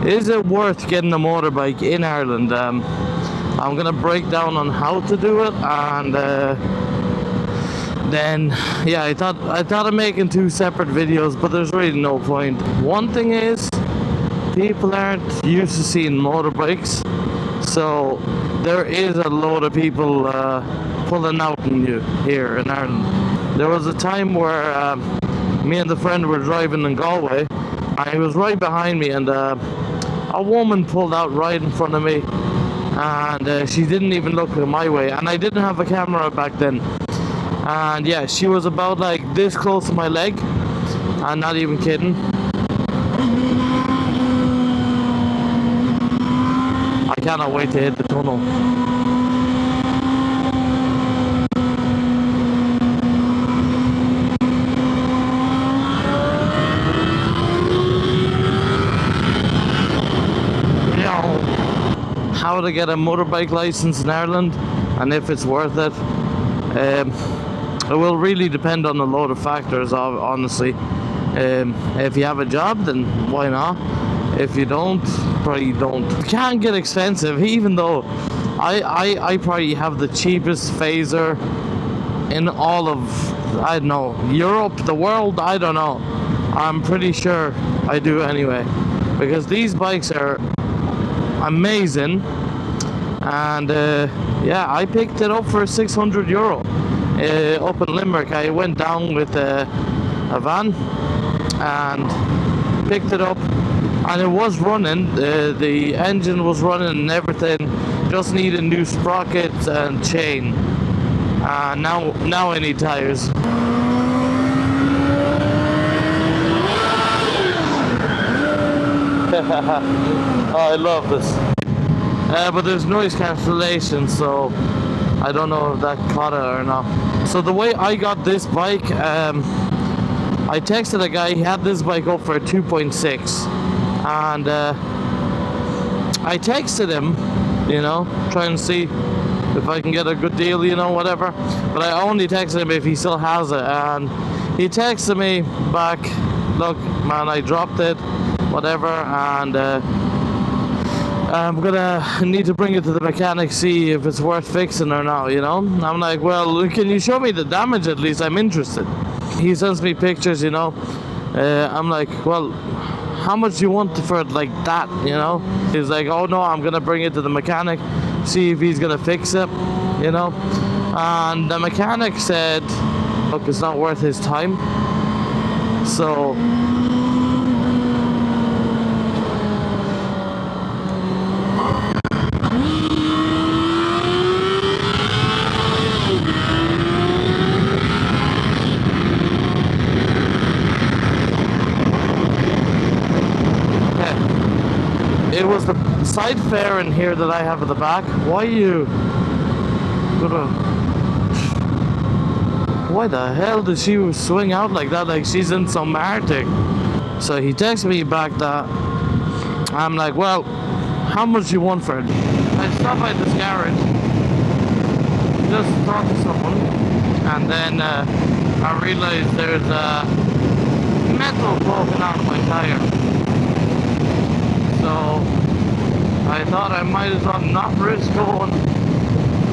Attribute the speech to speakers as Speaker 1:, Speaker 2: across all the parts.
Speaker 1: Is it worth getting a motorbike in Ireland? I'm gonna break down on how to do it, and then yeah, I thought of making two separate videos, but there's really no point. One thing is, people aren't used to seeing motorbikes, so there is a load of people pulling out on you here in Ireland. There was a time where me and the friend were driving in Galway, and he was right behind me, and a woman pulled out right in front of me, and she didn't even look my way, and I didn't have a camera back then, and yeah, she was about like this close to my leg. I'm not even kidding. I cannot wait to hit the tunnel. You know, how to get a motorbike license in Ireland and if it's worth it. It will really depend on a load of factors, honestly. If you have a job, then why not? If you don't, probably don't. It can get expensive, even though I probably have the cheapest phaser in all of, I don't know, Europe, the world, I don't know. I'm pretty sure I do anyway. Because these bikes are amazing. And yeah, I picked it up for €600 up in Limerick. I went down with a van and picked it up, and it was running. The engine was running and everything. Just needed new sprockets and chain. Now I need tires. Oh, I love this. But there's noise cancellation, so I don't know if that caught it or not. So the way I got this bike, I texted a guy. He had this bike up for 2.6, and I texted him, trying to see if I can get a good deal, whatever. But I only texted him if he still has it, and he texted me back, look man, I dropped it, whatever, and I'm gonna need to bring it to the mechanic, see if it's worth fixing or not, I'm like, well, can you show me the damage at least? I'm interested. He sends me pictures, I'm like, well, how much do you want for it like that, He's like, oh no, I'm gonna bring it to the mechanic, see if he's gonna fix it, And the mechanic said, look, it's not worth his time. So it was the side fairing here that I have at the back. Why the hell did she swing out like that, like she's in some Arctic? So he texted me back that. I'm like, well, how much do you want for it? I stopped by this garage, just talk to someone, and then I realized there's a metal poking out of my tire. So I thought I might as well not risk going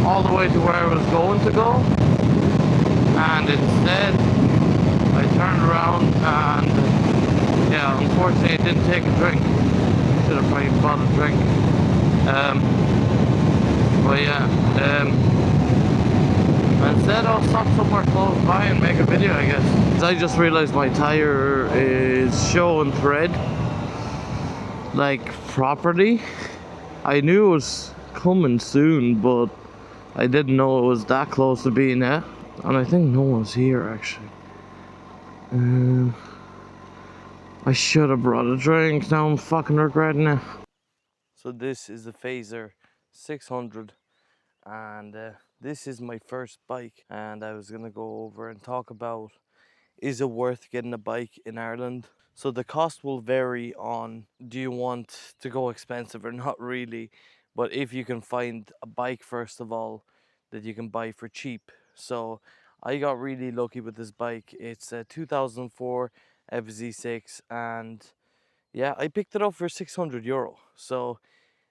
Speaker 1: all the way to where I was going to go, and instead I turned around and yeah, unfortunately I didn't take a drink. Should have probably bought a drink. But yeah, instead I'll stop somewhere close by and make a video, I guess. I just realized my tire is showing thread, like properly. I knew it was coming soon, but I didn't know it was that close to being it. And I think no one's here actually. I should have brought a drink. Now I'm fucking regretting it. So this is the Phaser 600, and this is my first bike, and I was gonna go over and talk about, is it worth getting a bike in Ireland? So the cost will vary on, do you want to go expensive or not really, but if you can find a bike first of all that you can buy for cheap. So I got really lucky with this bike. It's a 2004 FZ6, and Yeah, I picked it up for €600. So,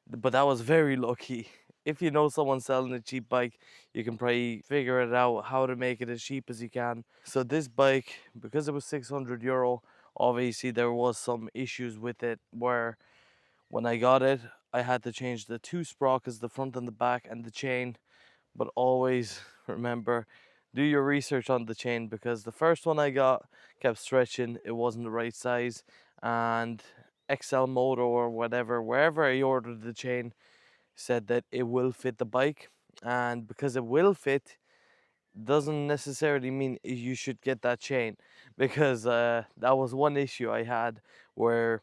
Speaker 1: but that was very lucky. If you know someone selling a cheap bike, you can probably figure it out how to make it as cheap as you can. So this bike, because it was €600, obviously there was some issues with it where when I got it, I had to change the two sprockets, the front and the back, and the chain. But always remember, do your research on the chain, because the first one I got kept stretching, it wasn't the right size, and XL Moto or whatever, wherever I ordered the chain, said that it will fit the bike. And because it will fit doesn't necessarily mean you should get that chain, because that was one issue I had where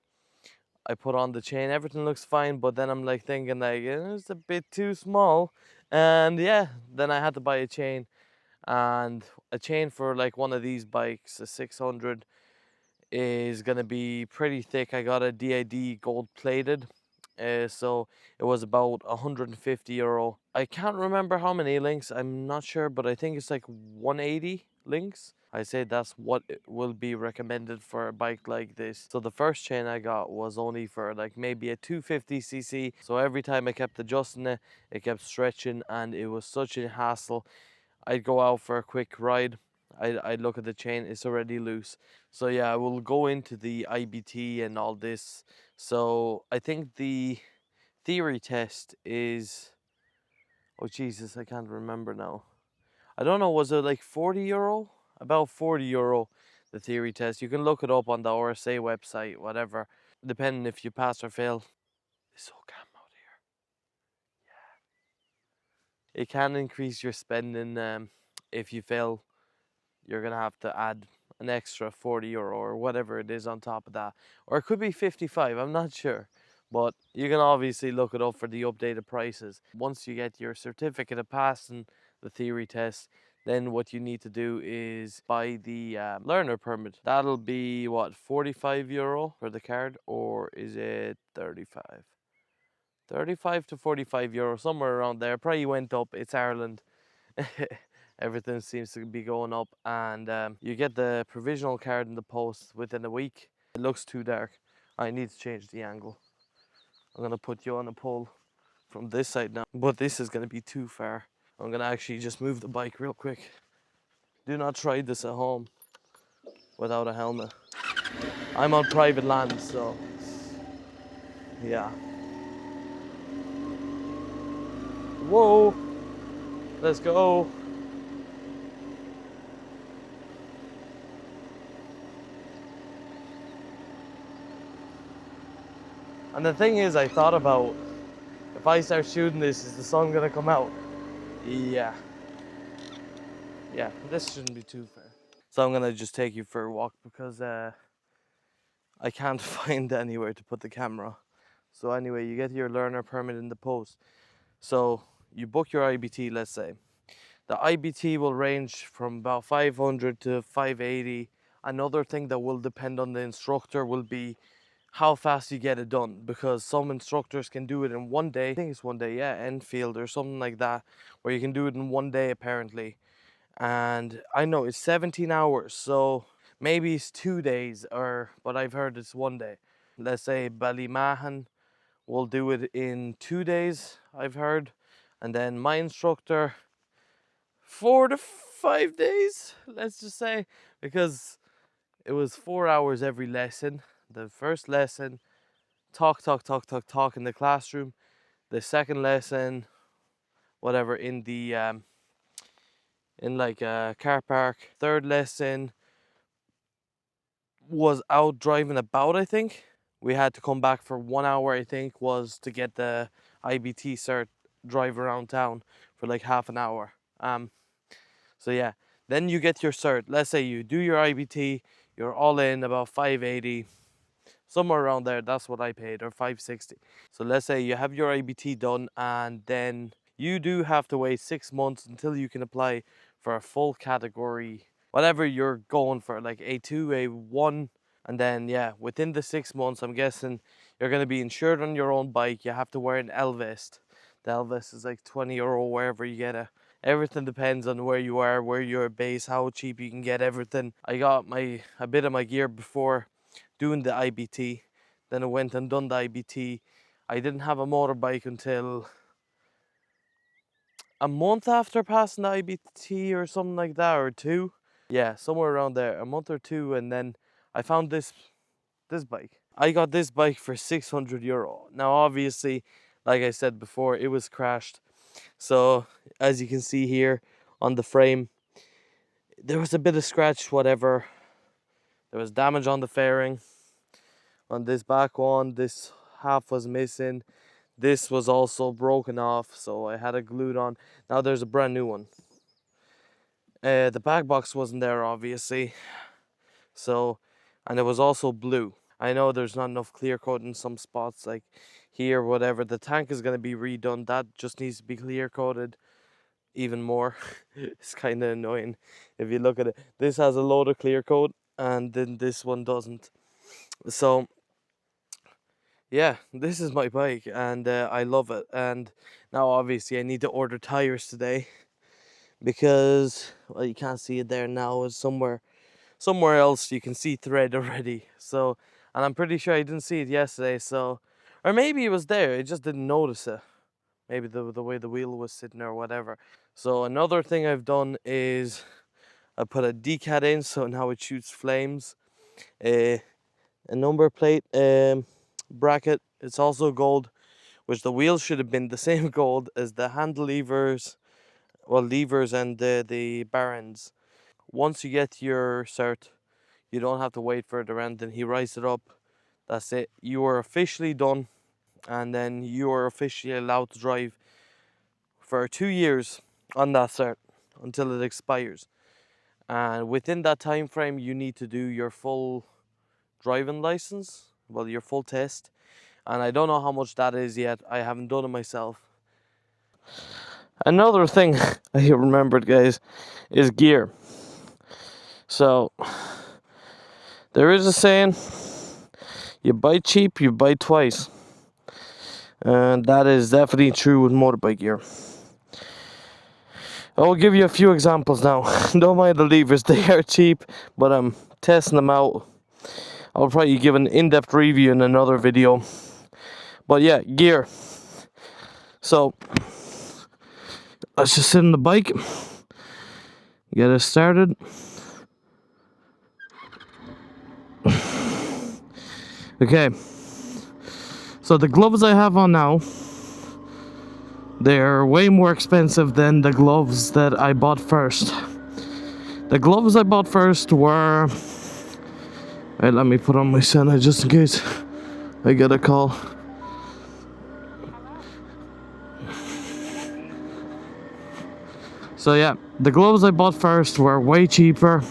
Speaker 1: I put on the chain, everything looks fine, but then I'm like thinking like it's a bit too small. And yeah, then I had to buy a chain, and a chain for like one of these bikes, a 600, is gonna be pretty thick. I got a DID gold plated, so it was about €150. I can't remember how many links, I'm not sure, but I think it's like 180 links. I say that's what it will be recommended for a bike like this. So the first chain I got was only for like maybe a 250cc. So every time I kept adjusting it, it kept stretching, and it was such a hassle. I'd go out for a quick ride, I'd look at the chain, it's already loose. So yeah, I will go into the IBT and all this. So I think the theory test is, oh Jesus, I can't remember now. I don't know, was it like €40? About €40, the theory test. You can look it up on the RSA website, whatever, depending if you pass or fail. It's so calm out here. It can increase your spending if you fail. You're gonna have to add an extra €40 or whatever it is on top of that, or it could be 55, I'm not sure, but you can obviously look it up for the updated prices. Once you get your certificate of passing the theory test, then what you need to do is buy the learner permit. That'll be what, €45 for the card, or is it 35? 35 to €45, somewhere around there. Probably went up, it's Ireland. Everything seems to be going up, and you get the provisional card in the post within a week. It looks too dark. I need to change the angle. I'm gonna put you on a pole from this side now, but this is gonna be too far. I'm gonna actually just move the bike real quick. Do not try this at home without a helmet. I'm on private land, so yeah. Whoa, let's go. And the thing is, I thought about, if I start shooting this, is the sun gonna come out? Yeah. Yeah, this shouldn't be too far. So I'm gonna just take you for a walk, because I can't find anywhere to put the camera. So anyway, you get your learner permit in the post. So you book your IBT, let's say. The IBT will range from about 500 to 580. Another thing that will depend on the instructor will be how fast you get it done, because some instructors can do it in one day. I think it's one day, yeah, Enfield or something like that, where you can do it in one day apparently. And I know it's 17 hours, so maybe it's 2 days, or but I've heard it's one day. Let's say Ballymahan will do it in 2 days, I've heard, and then my instructor 4 to 5 days, let's just say, because it was 4 hours every lesson. The first lesson, talk in the classroom. The second lesson, whatever, in the in like a car park. Third lesson was out driving about, I think. We had to come back for 1 hour, I think, was to get the IBT cert, drive around town for like half an hour. So yeah, then you get your cert. Let's say you do your IBT, you're all in about 580, somewhere around there. That's what I paid, or 560. So let's say you have your IBT done, and then you do have to wait 6 months until you can apply for a full category, whatever you're going for, like A2, A1. And then yeah, within the 6 months, I'm guessing you're going to be insured on your own bike. You have to wear an L vest. The L vest is like €20 wherever you get it. Everything depends on where you are, where you're based, how cheap you can get everything. I got a bit of my gear before doing the IBT. Then I went and done the IBT. I didn't have a motorbike until a month after passing the IBT or something like that, or two. Yeah, somewhere around there, a month or two, and then I found this bike. I got this bike for €600. Now obviously, like I said before, it was crashed. So as you can see here on the frame, there was a bit of scratch, whatever. There was damage on the fairing. On this back one, this half was missing. This was also broken off, so I had it glued on. Now there's a brand new one. The back box wasn't there, obviously. So, and it was also blue. I know there's not enough clear coat in some spots, like here, whatever. The tank is going to be redone. That just needs to be clear coated even more. It's kind of annoying if you look at it. This has a load of clear coat, and then this one doesn't. So yeah, this is my bike, and I love it. And now obviously I need to order tires today, because, well, you can't see it there now. It's somewhere else. You can see thread already. So, and I'm pretty sure I didn't see it yesterday. So, or maybe it was there, I just didn't notice it. Maybe the way the wheel was sitting or whatever. So another thing I've done is I put a decat in, so now it shoots flames. A number plate bracket. It's also gold, which the wheels should have been the same gold as the handle levers, well, levers and the bar ends. Once you get your cert, you don't have to wait for it around, then he writes it up. That's it. You are officially done, and then you are officially allowed to drive for 2 years on that cert until it expires. And within that time frame, you need to do your full driving license, well, your full test. And I don't know how much that is yet. I haven't done it myself. Another thing I remembered, guys, is gear. So there is a saying, you buy cheap, you buy twice. And that is definitely true with motorbike gear. I'll give you a few examples now. Don't mind the levers, they are cheap, but I'm testing them out. I'll probably give an in-depth review in another video. But yeah, gear. So let's just sit on the bike, get it started. Okay, so the gloves I have on now, they're way more expensive than the gloves that I bought first. The gloves I bought first were... Wait, let me put on my Senna just in case I get a call. So yeah, the gloves I bought first were way cheaper.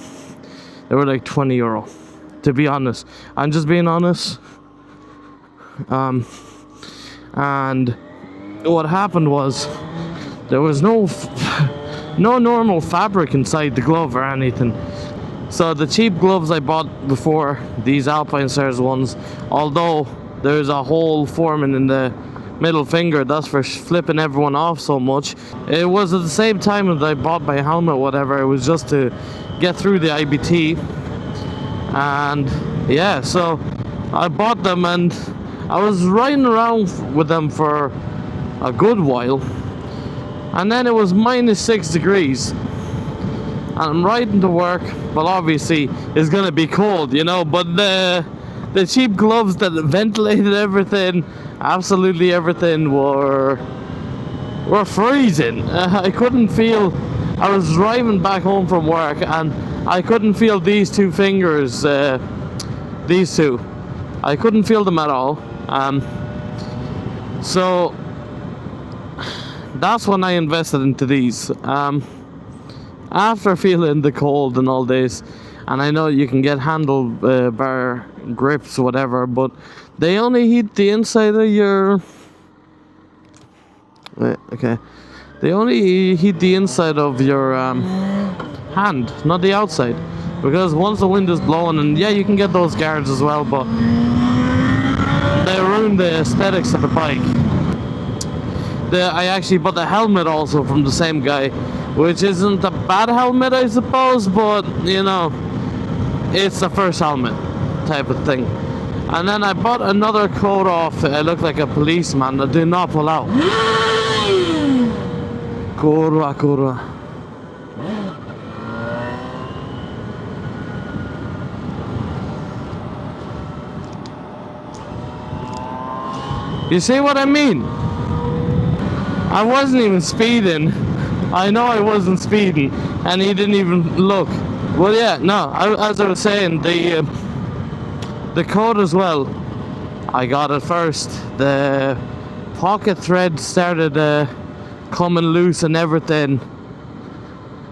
Speaker 1: They were like €20, to be honest. I'm just being honest. And what happened was, there was no normal fabric inside the glove or anything. So the cheap gloves I bought before, these Alpine Stars ones, although there's a hole forming in the middle finger, that's for flipping everyone off so much. It was at the same time as I bought my helmet, whatever. It was just to get through the IBT. And yeah, so I bought them, and I was riding around with them for a good while, and then it was -6 degrees, and I'm riding to work. Well, obviously it's gonna be cold, you know, but the cheap gloves that ventilated everything, absolutely everything, were freezing. I couldn't feel. I was driving back home from work, and I couldn't feel these two fingers, these two. I couldn't feel them at all. So that's when I invested into these. After feeling the cold and all this, and I know you can get handlebar grips, whatever, but they only heat the inside of your... okay. They only heat the inside of your hand, not the outside. Because once the wind is blowing, and yeah, you can get those guards as well, but they ruin the aesthetics of the bike. I actually bought the helmet also from the same guy, which isn't a bad helmet, I suppose, but you know, it's the first helmet type of thing. And then I bought another coat off. It looked like a policeman that did not pull out. Kurwa, kurwa. You see what I mean? I wasn't even speeding. I know I wasn't speeding, and he didn't even look. Well, yeah, no. As I was saying, the coat as well. I got it first. The pocket thread started coming loose and everything.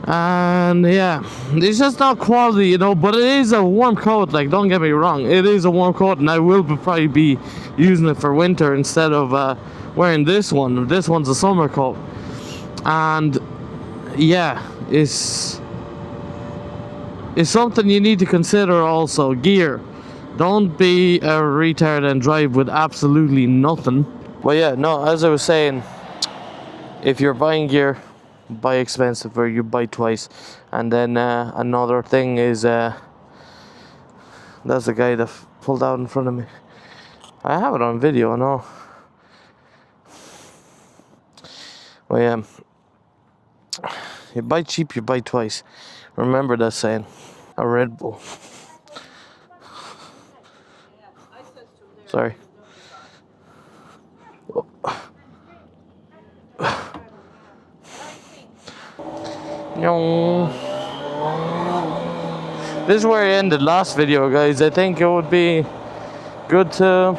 Speaker 1: And yeah, it's just not quality, you know, but it is a warm coat, like, don't get me wrong, it is a warm coat, and I will probably be using it for winter instead of wearing this one. This one's a summer coat. And yeah, it's something you need to consider also. Gear. Don't be a retard and drive with absolutely nothing. But yeah, no, as I was saying, if you're buying gear, buy expensive or you buy twice. And then another thing is that's the guy that pulled out in front of me. I have it on video, I know. Well, yeah, you buy cheap, you buy twice. Remember that saying. A Red Bull. Sorry. This is where I ended last video, guys. I think it would be good to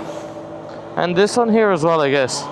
Speaker 1: end this one here as well, I guess.